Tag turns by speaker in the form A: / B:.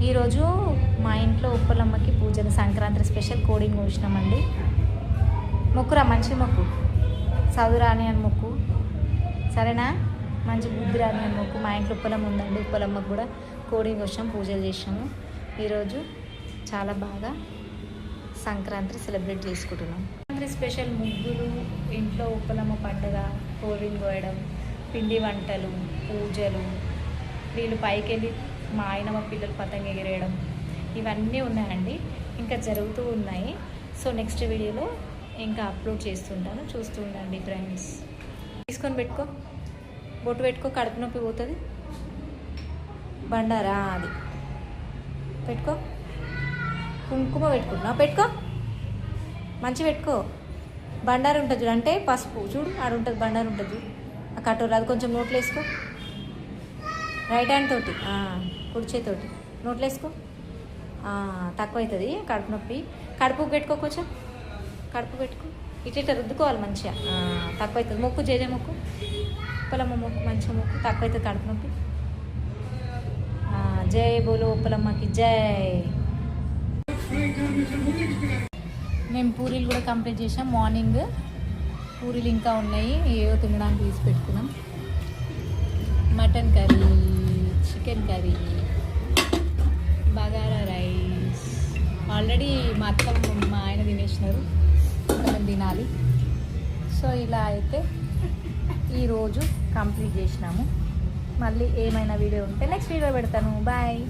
A: ఈరోజు మా ఇంట్లో ఉప్పలమ్మకి పూజలు సంక్రాంతి స్పెషల్ కోడింగ్ కోసినామండి. మొక్కురా, మంచి మొక్కు, చదువురాని అని మొక్కు, సరేనా? మంచి బుద్ధి రాని అని మొక్కు. మా ఇంట్లో ఉప్పలమ్మ ఉందండి, ఉప్పలమ్మకు కూడా కోడింగ్ కోసినాం, పూజలు చేసినాము. ఈరోజు చాలా బాగా సంక్రాంతి సెలబ్రేట్ చేసుకుంటున్నాం. సంక్రాంతి స్పెషల్ ముగ్గులు, ఇంట్లో ఉప్పలమ్మ పండుగ, కోడింగ్ కోయడం, పిండి వంటలు, పూజలు, వీళ్ళు పైకి వెళ్ళి మా ఆయన మా పిల్లలు పతంగ ఎగిరేయడం, ఇవన్నీ ఉన్నాయండి, ఇంకా జరుగుతూ ఉన్నాయి. సో నెక్స్ట్ వీడియోలో ఇంకా అప్లోడ్ చేస్తుంటాను, చూస్తూ ఉండండి ఫ్రెండ్స్. తీసుకొని పెట్టుకో, బొట్టు పెట్టుకో, కడుపు నొప్పి పోతుంది. బండారా అది పెట్టుకో, కుంకుమ పెట్టుకుంటున్నావు, పెట్టుకో, మంచి పెట్టుకో. బండారు ఉంటుంది చూడు, అంటే పసుపు చూడు, ఆడ ఉంటుంది బండారు ఉంటుంది చూడు, ఆ కటోర అది కొంచెం నోట్లో వేసుకో, రైట్ హ్యాండ్ తోటి, కుడి చేతోటి నోట్లో వేసుకో. తక్కువ అవుతుంది కడుపు నొప్పి. కడుపు పెట్టుకో, కొంచెం కడుపు పెట్టుకో, ఇట్లా రుద్దుకోవాలి మంచిగా, తక్కువ అవుతుంది. మొక్కు, జయ మొక్కు, ఉప్పలమ్మ మొక్కు, మంచిగా మొక్కు, తక్కువ అవుతుంది కడుపు నొప్పి. జై బోలో ఉప్పలమ్మకి జై. మేము పూరీలు కూడా కంప్లీట్ చేసాం. మార్నింగ్ పూరీలు ఇంకా ఉన్నాయి, ఏవో తినడానికి తీసి పెట్టుకున్నాం. Mutton curry, chicken curry, bagara rice. Already మా అత్త మా ఆయన తినేసినారు, మనం తినాలి. సో ఇలా అయితే ఈరోజు కంప్లీట్ చేసినాము. మళ్ళీ ఏమైనా వీడియో ఉంటే నెక్స్ట్ వీడియో పెడతాను. బాయ్.